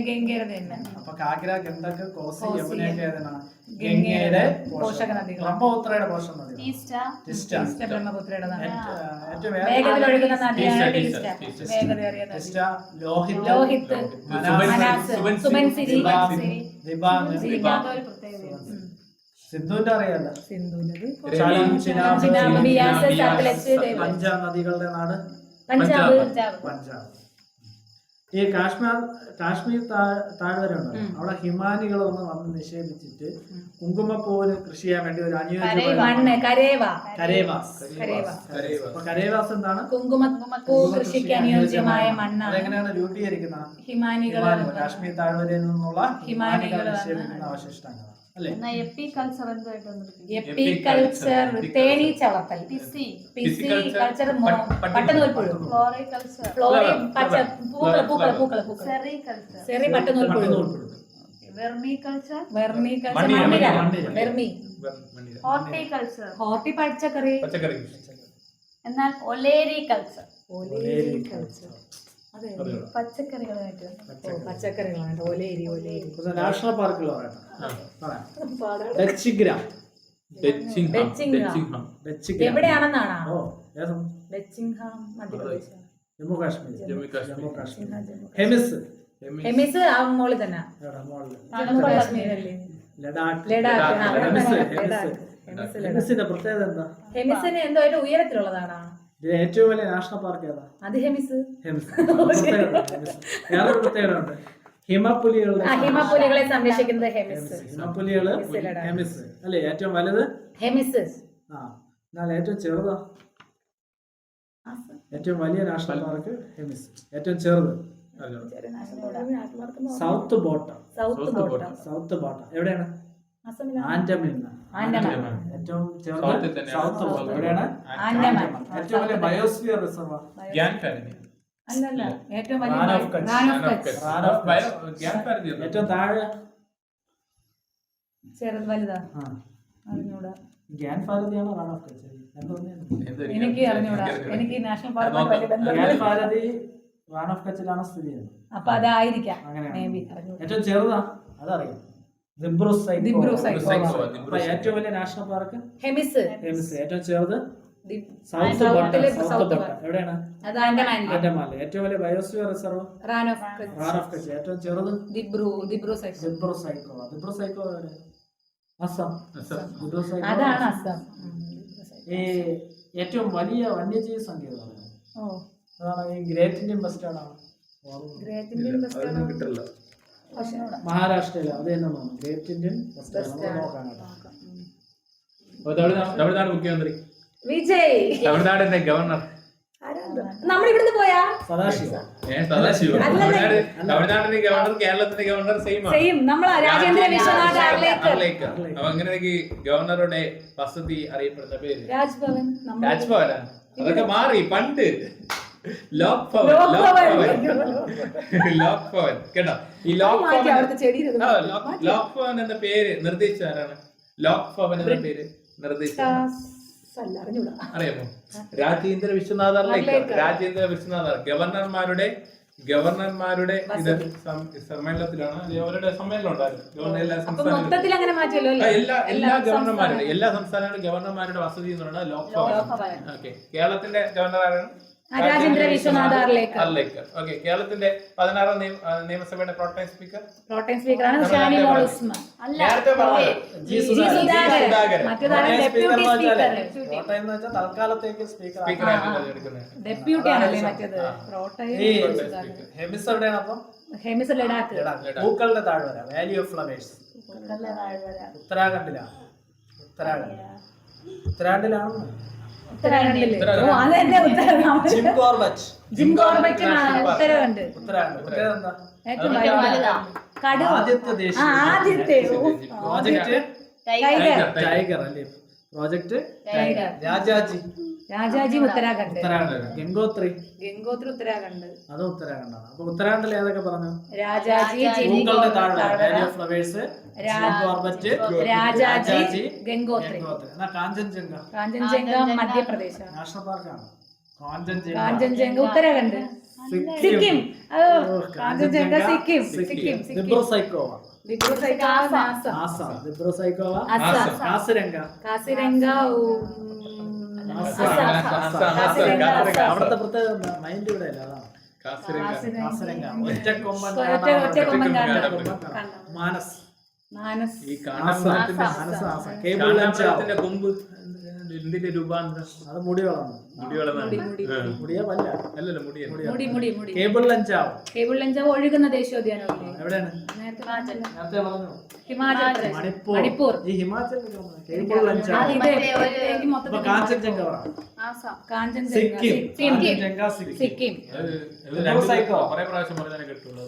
ഗംഗയുടെ തന്നെ. അപ്പൊ കാഗ്ര, ഗന്ധക്, കോസി, യമുനയൊക്കെ ഏതാണ്? ഗംഗയുടെ പോഷക നദികൾ. ബ്രഹ്മപുത്രയുടെ പോഷക നദികൾ. ബ്രഹ്മപുത്രയുടേതാണ്. വേഗത്തിൽ ഒഴുകുന്ന നദിയാണ് ടീസ്റ്റ. ലോഹിത്, സുബൻസിരി, സിന്ധുവിന്റെ അറിയാലോ. പഞ്ചാബ് നദികളുടെ നാട് പഞ്ചാബ്. ഈ കാശ്മീർ താഴ്വര ഉണ്ട്. അവിടെ ഹിമാനികളൊന്ന് വന്ന് നിക്ഷേപിച്ചിട്ട് കുങ്കുമപ്പൂവിന് കൃഷി ചെയ്യാൻ വേണ്ടി ഒരു അനുയോജ്യമായ കരേവാസ് എന്താണ്? കുങ്കുമപ്പൂ കൃഷിക്ക് അനുയോജ്യമായ മണ്ണാണ്. അതെങ്ങനെയാണ് രൂപീകരിക്കുന്നത്? ഹിമാനികൾ, കാശ്മീർ താഴ്വരയിൽ നിന്നുള്ള ഹിമാനികൾ നിക്ഷേപിക്കുന്ന അവശിഷ്ടങ്ങൾ. എപ്പികൾച്ചർ തേനീച്ചവളർത്തൽ, കൾച്ചർ പട്ടുനൂൽപ്പുഴു, സെറി പട്ടുനൂൽപ്പുഴു, ഹോർട്ടി പച്ചക്കറി. എന്നാൽ ഒലേരി കൾച്ചർ പച്ചക്കറികളാണ്. ഒലേരി. നാഷണൽ പാർക്കുകൾ എവിടെയാണെന്നാണോ? ഡച്ചിങ്ഹാം മധ്യപ്രദേശ്. ജമ്മു കാശ്മീർ. ഹെമിസ് ആ മോളിൽ തന്നെ. ജമ്മു കാശ്മീരല്ലേ? ഹെമിസിന്റെ പ്രത്യേകത എന്താ? ഹെമിസിന് എന്തോ ഒരു ഉയരത്തിലുള്ളതാണോ? ഏറ്റവും വലിയ നാഷണൽ പാർക്ക് ഏതാ? അത് ഹെമിസ്. വേറൊരു പ്രത്യേകത ഉണ്ട്. ഹിമപ്പുലികളെ സംരക്ഷിക്കുന്നത് ഹെമിസ്. ഹിമപ്പുലികള് ഹെമിസ് അല്ലെ? ഏറ്റവും വലുത് ഹെമിസ്. എന്നാൽ ഏറ്റവും ചെറുതാ? ഏറ്റവും വലിയ നാഷണൽ പാർക്ക് ഹെമിസ്. ഏറ്റവും ചെറുത് സൗത്ത് ബോട്ട. എവിടെയാണ്? ആൻഡമാൻ. ഏറ്റവും ചെറുത് സൗത്ത് ബോട്ട. എവിടെയാണ്? ആൻഡമാൻ. ഏറ്റവും വലിയ ബയോസ്ഫിയർ റിസർവ് അല്ലല്ല, ഏറ്റവും വലിയ ഏറ്റവും താഴെ ചെറുത് വലുതാ അറിഞ്ഞൂടാ. ഗ്യാൻ ഭാരതിയാണോ റാൻ ഓഫ് കച്ച്? എനിക്ക് അറിഞ്ഞൂടാ. എനിക്ക് national park Gyan Bharati Rann of കച്ചിലാണ് സ്ഥിതി ചെയ്യുന്നത്. അപ്പൊ അതായിരിക്കാം അങ്ങനെയാണ്. മേ ബി അറിഞ്ഞു. ഏറ്റവും ചെറുതാ അതറിയാം, ദിബ്രൂസ് ദിബ്രു സൈക്കോവ. അപ്പൊ ഏറ്റവും വലിയ നാഷണൽ പാർക്ക് ഹെമിസ്. ഹെമിസ്. ഏറ്റവും ചെറുത് സൗത്ത് സൗത്തില് ബട്ടൺ. സൗത്ത് എവിടെയാണ്? അത് ആൻഡമാനില്. ആൻഡമാനിൽ. ഏറ്റവും വലിയ biosphere reserve Rann of Rann of Kutch. ഏറ്റവും ചെറുത് ദിബ്രു സൈക്കോവ. ദിബ്രു സൈക്കോവ. ദിബ്രു സൈക്കോവ എവിടെ? അസം. ദിബ്രു സൈക്കോവ. അതാണ് അസം. ഈ ഏറ്റവും വലിയ വന്യജീവി സങ്കേതമാണ്. ഓ, അതാണ് ഈ ഗ്രേറ്റ് ഇന്ത്യൻ ബസ്റ്റാർഡ് ആണ്. ഗ്രേറ്റ് ഇന്ത്യൻ അതൊന്നും കിട്ടില്ല. മഹാരാഷ്ട്രയില് അത് തന്നെയാണ് ഗ്രേറ്റ് ഇന്ത്യൻ ബസ്റ്റാർഡ്. നോക്കാനായിട്ട് അപ്പൊ തമിഴ്നാട് മുഖ്യമന്ത്രി, വിജയ്. തമിഴ്നാടിന്റെ ഗവർണർ നമ്മൾ ഇവിടുന്ന് പോയാ സദാശിവ. സദാശിവം. തമിഴ്നാടിന്റെ ഗവർണർ കേരളത്തിന്റെ ഗവർണർ സെയിം ആണ്. സെയിം. നമ്മളാ രാജേന്ദ്ര വിശ്വനാഥ് അർലേക്കർ. അപ്പൊ അങ്ങനെ ഗവർണറുടെ വസതി അറിയപ്പെടുന്ന പേര് രാജ്ഭവൻ. രാജ്ഭവനാണ്. അതൊക്കെ മാറി പണ്ട്. ലോക് ഭവൻ. ലോക് ഭവൻ കേട്ടോ. ഈ ലോക് ഭവൻ ലോക് ഭവൻ എന്ന പേര് നിർദ്ദേശിച്ചതാണ്. ലോക് ഭവൻ എന്ന പേര് നിർദ്ദേശിച്ചത് അറിയാമോ? രാജേന്ദ്ര വിശ്വനാഥ് അർലേക്കർ. രാജേന്ദ്ര വിശ്വനാഥ് ഗവർണർമാരുടെ ഇത് സമ്മേളനത്തിലാണ്. അവരുടെ സമ്മേളനം ഉണ്ടായിരുന്നു. എല്ലാ സംസ്ഥാനങ്ങളിലും എല്ലാ സംസ്ഥാനങ്ങളിലും ഗവർണർമാരുടെ വസതി എന്ന് പറയുന്നത് ലോക് ഭവൻ. ഓക്കെ. കേരളത്തിന്റെ ഗവർണർ ആരാണ്? രാജേന്ദ്ര വിശ്വനാഥ് അർലേക്കർ. ഓക്കെ. കേരളത്തിന്റെ 16ാം നിയമസഭയുടെ പ്രോട്ടൈം സ്പീക്കറാണ് ഷാനി മോൾ ഉസ്മാൻ. നേരത്തെ പറഞ്ഞു ജി സുധാകരൻ. മറ്റേതാണ് ഡെപ്യൂട്ടി സ്പീക്കർ. തൽക്കാലത്തേക്ക് സ്പീക്കർ. ഡെപ്യൂട്ടി ആണല്ലേ മറ്റേത്. ഹെമിസ് എവിടെയാണ്? അപ്പം ഹെമിസ് ലഡാക്ക്. പൂക്കളുടെ താഴ്വര, വാലി ഓഫ് ഫ്ലവേഴ്സ്. ഉത്തരാഖണ്ഡിലാണ്. ഉത്തരാഖണ്ഡിലാണ്. Jim Corbett. ഉത്തരവുണ്ട്. ആദ്യത്തെ പ്രോജക്റ്റ് ടൈഗർ അല്ലേ? പ്രോജക്റ്റ് രാജാജി ഉത്തരാഖണ്ഡ്. ഗംഗോത്രി ഉത്തരാഖണ്ഡ്. അത് ഉത്തരാഖണ്ഡാണ്. അപ്പൊ ഉത്തരാഖണ്ഡിൽ ഏതൊക്കെ പറഞ്ഞു? രാജാജി, പൂക്കളുടെ താഴ്വര, valley of flowers, Rajaji, Gangotri. എന്നാ കാഞ്ചൻജംഗ. കാഞ്ചൻജംഗ മധ്യപ്രദേശ് നാഷണൽ പാർക്കാണ്. കാഞ്ചൻജംഗ ഉത്തരാഖണ്ഡ്. സിക്കിം. കാഞ്ചൻജംഗ സിക്കിം. ദിബ്രു സൈക്കോവ. ആസാം. ദിബ്രു സൈക്കോവ. കാസിരംഗ. അവിടുത്തെ പ്രത്യേകത മൈൻഡ് ഇവിടെ അല്ല. അതാണ് കാസിരംഗ. ഒറ്റക്കൊമ്പൻ മാനസ്. ഈ കേബിളിന്റെ കൊമ്പ് എന്തിന്റെ രൂപാന്തരം? അത് മുടി വളർന്നു. മുടിയ പല്ല അല്ലല്ലോ, മുടി. കേബിൾ ലഞ്ചാവ്. ഒഴുകുന്ന ദേശീയോദ്യാനം എവിടെയാണ്? നേരത്തെ പറഞ്ഞു മണിപ്പൂർ. ഈ ഹിമാചൽ കേബിൾ ലഞ്ചാവ്. കാഞ്ചൻജംഗ. സിക്കിം. കുറെ പ്രാവശ്യം പറഞ്ഞാലേ കിട്ടുള്ളൂ.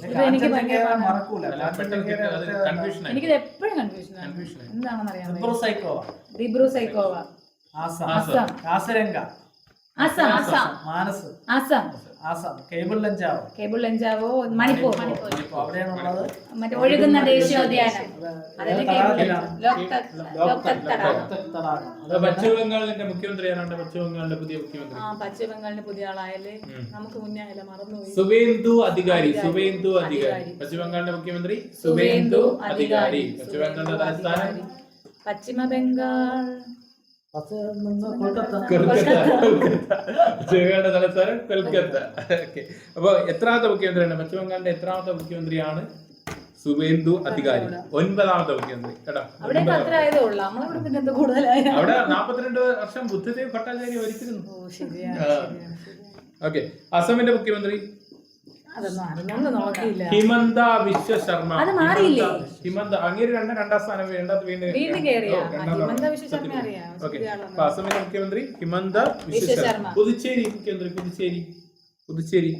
എനിക്കിത് എപ്പോഴും കൺഫ്യൂഷൻ എന്താണെന്ന് അറിയാം. ദിബ്രു സൈക്കോവ. ആസാം. കാസിരംഗ. മാനസ്. ആസാം. കേബിൾ ലഞ്ചാവോ മണിപ്പൂർ. അവിടെയാണുള്ളത് മറ്റേ ഒഴുകുന്ന ദേശീയോദ്യാനം. പശ്ചിമ ബംഗാളിന്റെ മുഖ്യമന്ത്രി ആരാണ്? പശ്ചിമ ബംഗാളിന്റെ പുതിയ മുഖ്യമന്ത്രി. പശ്ചിമ ബംഗാളിന്റെ പുതിയ ആളായാലേ നമുക്ക് മുന്നേ ആയാലേ മറന്നുപോയി. സുവേന്ദു അധികാരി. പശ്ചിമ ബംഗാളിന്റെ മുഖ്യമന്ത്രി സുവേന്ദു അധികാരി. പശ്ചിമ ബംഗാളിന്റെ തലസ്ഥാനം പശ്ചിമ ബംഗാൾ. പശ്ചിമബംഗാളിന്റെ തലസ്ഥാനം കൊൽക്കത്ത. അപ്പൊ എത്രാമത്തെ മുഖ്യമന്ത്രിയാണ്? പശ്ചിമ ബംഗാളിന്റെ എത്രാമത്തെ മുഖ്യമന്ത്രിയാണ്? സുവേന്ദു അധികാരി. 9ാമത്തെ മുഖ്യമന്ത്രി കേട്ടോ. അവിടെ 42 വർഷം ബുദ്ധദേവ് ഭട്ടാചാര്യ ഭരിച്ചിരുന്നു. ഓക്കെ. അസമിന്റെ മുഖ്യമന്ത്രി ഹിമന്ത വിശ്വ ശർമ്മ. ഹിമന്ത അങ്ങേര് രണ്ടാം സ്ഥാനം അസമിന്റെ മുഖ്യമന്ത്രി ഹിമന്ത വിശ്വ ശർമ്മ. പുതുച്ചേരി മുഖ്യമന്ത്രി പുതുച്ചേരി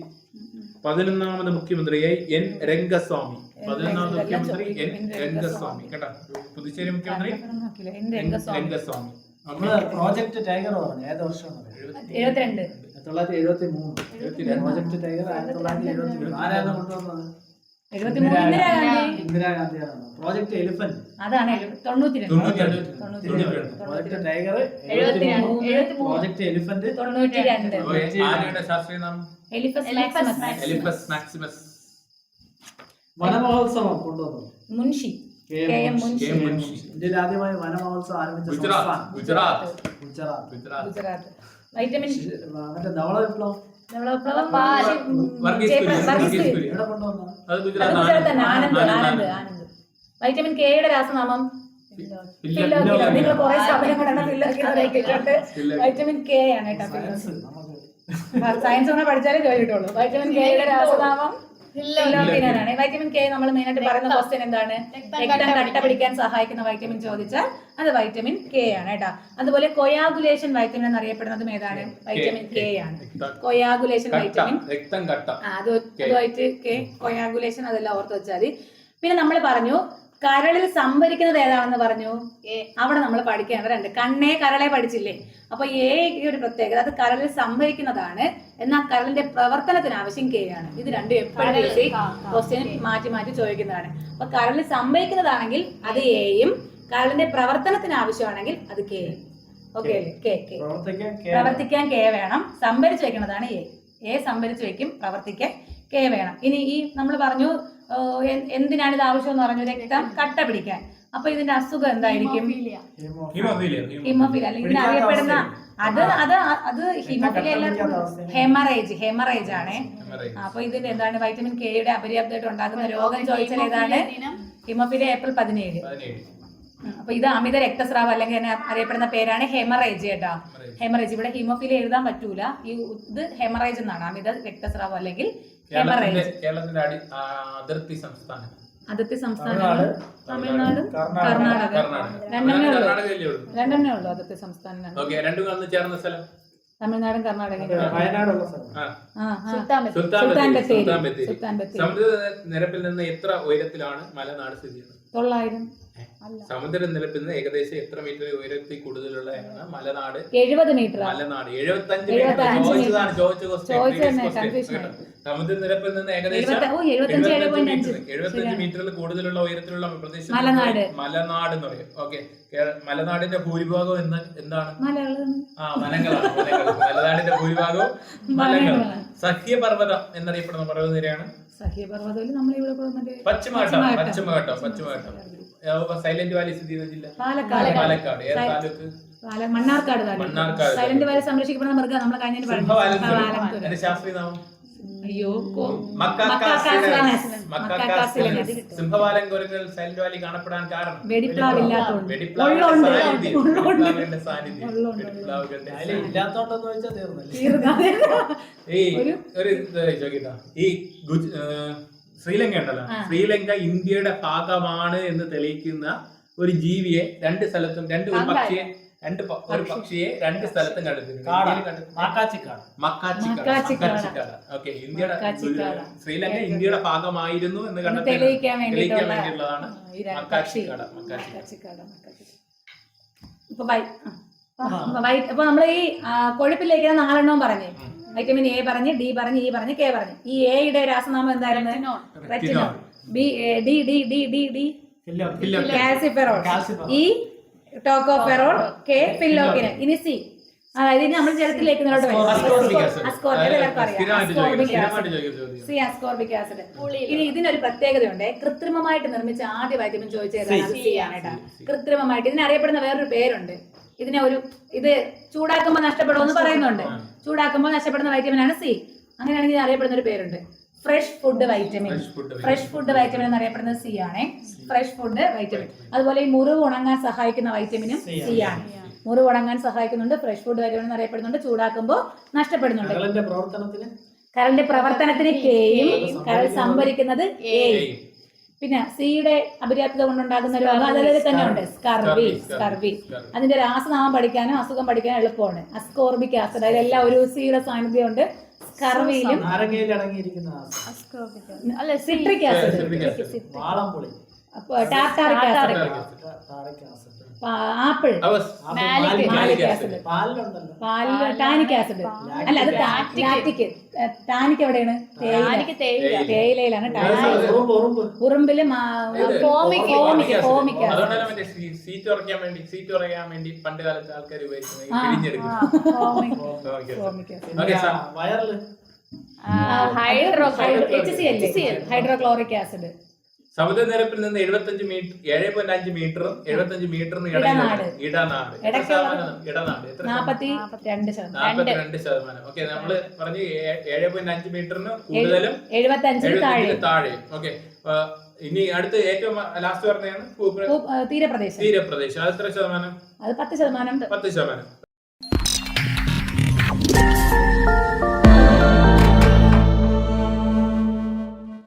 11ാമത് മുഖ്യമന്ത്രി എൻ രംഗസ്വാമി. 11ാമത് മുഖ്യമന്ത്രി എൻ രംഗസ്വാമി കേട്ടോ. പുതുച്ചേരി മുഖ്യമന്ത്രി രംഗസ്വാമി. നമ്മള് പ്രോജക്ട് ടൈഗർ പറഞ്ഞു ഏത് വർഷമാണ്? 1973. Project tiger 1973. ആരാണ് കൊണ്ടുവന്നത്? ഇന്ദിരാഗാന്ധി. ഇന്ദിരാഗാന്ധിയാണ്. പ്രോജക്ട് എലിഫന്റ് അതാണ് 92. 92. Project tiger 72. Project elephant 92. ആനയുടെ ശാസ്ത്രീയ നാമം എലിഫസ് മാക്സിമസ്. എലിഫസ് മാക്സിമസ്. വനമഹോത്സവം കൊണ്ടുവന്നു മുൻഷി KM മുൻഷി. ഇന്ത്യയിൽ ആദ്യമായി വനമഹോത്സവം ആരംഭിച്ച ഗുജറാത്ത്. സംസ്ഥാനം ഗുജറാത്ത്. ഗുജറാത്ത്. ഗുജറാത്ത്. ഗുജറാത്ത്. വൈറ്റമിൻ മറ്റേ ധവള വിപ്ലവം പാൽ. വർഗീസ് കുര്യൻ. വർഗീസ് കുര്യൻ. എവിടെ കൊണ്ടുവന്നു? അത് അത് ഗുജറാത്ത്. ഗുജറാത്ത് തന്നെ. ആനന്ദ്. ആനന്ദ്. വൈറ്റമിൻ കെയുടെ രാസനാമം ഫില്ലോക്കിന. നിങ്ങൾ കുറെ സമയം കൊണ്ടാണ് ഫില്ലോക്കിനുണ്ട്. വൈറ്റമിൻ കെ ആണ് കേട്ടോ. സയൻസ് നമുക്ക് സയൻസ് ഒന്ന് പഠിച്ചാലേ ജോലി കിട്ടുള്ളൂ. വൈറ്റമിൻ കെയുടെ രാസനാമം ഫില്ലോക്കിനാണ്. വൈറ്റമിൻ കെ നമ്മൾ മെയിൻ ആയിട്ട് പറയുന്ന ക്വസ്റ്റ്യൻ എന്താണ്? രക്തം കട്ട പിടിക്കാൻ സഹായിക്കുന്ന വൈറ്റമിൻ ചോദിച്ചാൽ അത് വൈറ്റമിൻ കെ ആണ് കേട്ടോ. അതുപോലെ കൊയാഗുലേഷൻ വൈറ്റമിൻ എന്നറിയപ്പെടുന്നതും ഏതാണ്? വൈറ്റമിൻ കെ ആണ്. കൊയാഗുലേഷൻ വൈറ്റമിൻ രക്തം കട്ട. അതുമായിട്ട് കെ കൊയാഗുലേഷൻ അതെല്ലാം ഓർത്ത് വെച്ചാൽ മതി. പിന്നെ നമ്മൾ പറഞ്ഞു കരളിൽ സംഭരിക്കുന്നത് ഏതാണെന്ന് പറഞ്ഞു. അവിടെ നമ്മൾ പഠിക്കേണ്ടതുണ്ട്. കണ്ണേ കരളെ പഠിച്ചില്ലേ? അപ്പൊ എ ഒരു പ്രത്യേകത, അത് കരളിൽ സംഭരിക്കുന്നതാണ്. എന്നാൽ കരളിന്റെ പ്രവർത്തനത്തിന് ആവശ്യം കെ ആണ്. ഇത് രണ്ടും എപ്പോഴും ക്വസ്റ്റ്യൻ മാറ്റി മാറ്റി ചോദിക്കുന്നതാണ്. അപ്പൊ കരളിൽ സംഭരിക്കുന്നതാണെങ്കിൽ അത് എയും, കരളിന്റെ പ്രവർത്തനത്തിന് ആവശ്യമാണെങ്കിൽ അത് കെ. ഓക്കെ അല്ലേ? കെ പ്രവർത്തിക്കാൻ കെ വേണം. സംഭരിച്ചു വെക്കുന്നതാണ് എ സംഭരിച്ചു വെക്കും, പ്രവർത്തിക്കാൻ കെ വേണം. ഇനി ഈ നമ്മൾ പറഞ്ഞു എന്തിനാണ് ഇത് ആവശ്യം എന്ന് പറഞ്ഞു? രക്തം കട്ട പിടിക്കാൻ. അപ്പൊ ഇതിന്റെ അസുഖം എന്തായിരിക്കും? ഹിമോഫീലിയ. അല്ലെങ്കിൽ ഇതിനറിയപ്പെടുന്ന അത് ഹിമോഫീലിയ എല്ലാവർക്കും ഹെമറേജ് ആണ്. അപ്പൊ ഇതിന്റെ എന്താണ്? വൈറ്റമിൻ കെയുടെ അപര്യാപ്തമായിട്ട് ഉണ്ടാകുന്ന രോഗം ചോദിച്ചാൽ ഏതാണ്? Haemophilia April 17. അപ്പൊ ഇത് അമിത രക്തസ്രാവം അല്ലെങ്കിൽ അറിയപ്പെടുന്ന പേരാണ് ഹെമറേജ് കേട്ടോ. ഹെമറേജ്. ഇവിടെ ഹിമോഫീലിയ എഴുതാൻ പറ്റൂല. ഇത് ഹെമറേജ് എന്നാണ്. അമിത രക്തസ്രാവം അല്ലെങ്കിൽ ഹെമറേജ്. കേരളത്തിന്റെ അതിർത്തി സംസ്ഥാനം തമിഴ്നാടും കർണാടക. രണ്ടെണ്ണേ ഉള്ളൂ അതിർത്തി സംസ്ഥാനം. തമിഴ്നാടും കർണാടക. വയനാടുള്ള സ്ഥലം സുൽത്താൻ ബത്തേരി. സമുദ്ര നിരപ്പിൽ നിന്ന് എത്ര ഉയരത്തിലാണ് മലനാട് സ്ഥിതി ചെയ്യുന്നത്? 900. സമുദ്രനിരപ്പിൽ നിന്ന് ഏകദേശം എത്ര മീറ്റർ ഉയരത്തിൽ കൂടുതലുള്ള മലനാട്? 70 മീറ്റർ. മലനാട് 75 സമുദ്രനിരപ്പിൽ നിന്ന് ഏകദേശം 75 മീറ്ററിൽ കൂടുതലുള്ള ഉയരത്തിലുള്ള പ്രദേശം മലനാട് എന്ന് പറയും. ഓക്കെ. മലനാടിന്റെ ഭൂരിഭാഗം എന്താണ്? മലങ്ങളാണ്. മലനാടിന്റെ ഭൂരിഭാഗവും മലങ്ങളാണ്. സഹ്യപർവ്വതം എന്നറിയപ്പെടുന്ന പർവ്വതനിരയാണ് പശ്ചിമഘട്ടം. സൈലന്റ് വാലി സ്ഥിതി ചെയ്യുന്ന ജില്ല പാലക്കാട്. ഏത് താലൂക്ക്? മണ്ണാർക്കാട്. സൈലന്റ് വാലി സംരക്ഷിക്കപ്പെടുന്ന മൃഗം നമ്മൾ കഴിഞ്ഞ ശാസ്ത്രീയ നാമം? അയ്യോ, സിംഹവാലൻ കുരങ്ങുകൾ സൈലന്റ് വാലി കാണപ്പെടാൻ കാരണം വെടിപ്ലാവില്ലാത്തതുകൊണ്ട്. ഈ ശ്രീലങ്ക ഉണ്ടല്ലോ, ശ്രീലങ്ക ഇന്ത്യയുടെ ഭാഗമാണ് എന്ന് തെളിയിക്കുന്ന ഒരു ജീവിയെ രണ്ട് സ്ഥലത്തും ഒരു പക്ഷിയെ രണ്ട് സ്ഥലത്തും കണ്ടെത്തിയിട്ടുണ്ട്. ഓക്കെ. ഇന്ത്യയുടെ ശ്രീലങ്ക ഇന്ത്യയുടെ ഭാഗമായിരുന്നു എന്ന് തെളിയിക്കാൻ വേണ്ടിയുള്ളതാണ് മക്കാച്ചിക്കാട. ഇപ്പൊ നമ്മൾ ഈ കൊഴുപ്പിലേക്ക് 4 പറഞ്ഞേ. വൈറ്റമിൻ എ പറഞ്ഞ്, ഡി പറഞ്ഞ്, ഇ പറഞ്ഞ്, കെ പറഞ്ഞ്. ഈ എയുടെ രാസനാമം എന്തായിരുന്നു? Retinol. D calciferol. E tocopherol. K phylloquinone. ഇനി സി, അതായത് നമ്മൾ ജലത്തിലേക്ക് അസ്കോർബിക് ആസിഡ്. ഇനി ഇതിനൊരു പ്രത്യേകതയുണ്ട്. കൃത്രിമമായിട്ട് നിർമ്മിച്ച ആദ്യ വൈറ്റമിൻ ചോദിച്ചതാണ് സി ആണ് കേട്ടോ. കൃത്രിമമായിട്ട് ഇതിനറിയപ്പെടുന്ന വേറൊരു പേരുണ്ട്. ഇത് ചൂടാക്കുമ്പോൾ നഷ്ടപ്പെടുമെന്ന് പറയുന്നുണ്ട്. ചൂടാക്കുമ്പോൾ നഷ്ടപ്പെടുന്ന വൈറ്റമിൻ ആണ് സി. അങ്ങനെയാണെങ്കിൽ അറിയപ്പെടുന്ന ഒരു പേരുണ്ട് fresh food vitamin. Fresh food vitamin എന്നറിയപ്പെടുന്നത് സി ആണ്. Fresh food vitamin. അതുപോലെ ഈ മുറിവ് ഉണങ്ങാൻ സഹായിക്കുന്ന വൈറ്റമിനും സി ആണ്. മുറിവ് ഉണങ്ങാൻ സഹായിക്കുന്നുണ്ട്. ഫ്രഷ് ഫുഡ് വൈറ്റമിൻ എന്നറിയപ്പെടുന്നുണ്ട്. ചൂടാക്കുമ്പോൾ നഷ്ടപ്പെടുന്നുണ്ട്. കരളിന്റെ പ്രവർത്തനത്തിന് കെയും, കരൾ സംഭരിക്കുന്നത് എയും. പിന്നെ സിയുടെ അപര്യാപ്തത കൊണ്ടുണ്ടാകുന്ന രോഗം അതിൽ തന്നെ ഉണ്ട്, സ്കർവി. അതിന്റെ രാസനാമം പഠിക്കാനും അസുഖം പഠിക്കാനും എളുപ്പമാണ്. Ascorbic acid. അതിലെല്ലാം ഒരു സിയുടെ സാന്നിധ്യം ഉണ്ട്. സ്കർവിയിലും citric acid, tartaric acid, apple, malic malic acid, പാലിലുണ്ടല്ലോ. പാലില് ടാനിക് ആസിഡ്, അല്ല അത് ലാക്റ്റിക്. ടാനിക് എവിടെയാണ്? എനിക്ക് തേയില. തേയിലയിലാണ് ടാനിക്. ഉറുമ്പ് ഉറുമ്പ് ഉറുമ്പില് ഫോമിക് ഫോമിക് ആസിഡ്. അതുകൊണ്ടല്ല മറ്റേ സീറ്റ് ഉറയ്ക്കാൻ വേണ്ടി പണ്ട് കാലത്ത് ആൾക്കാർ ഉപയോഗിക്കുന്നത് പിഴിഞ്ഞെടുക്കും. Formic acid. ഓക്കെ വയറില് HCl, ഹൈഡ്രോക്ലോറിക് ആസിഡ്. സമുദ്രനിരപ്പിൽ നിന്ന് 75 മീറ്റർ 7.5 മീറ്ററും 75 മീറ്ററിന് ഇടനാട്. ഇടനാട്. എത്ര ഇടയ്ക്കുള്ള ശതമാനം ഇടനാട്? എത്ര 42%. 42%. ഓക്കെ, നമ്മള് പറഞ്ഞു 7.5 മീറ്ററിന് കൂടുതലും 75 താഴെ. ഓക്കെ, ഇനി അടുത്ത് ഏറ്റവും ലാസ്റ്റ് പറഞ്ഞാണ് തീരപ്രദേശം. തീരപ്രദേശം. അത് എത്ര ശതമാനം? അത് 10%. 10%.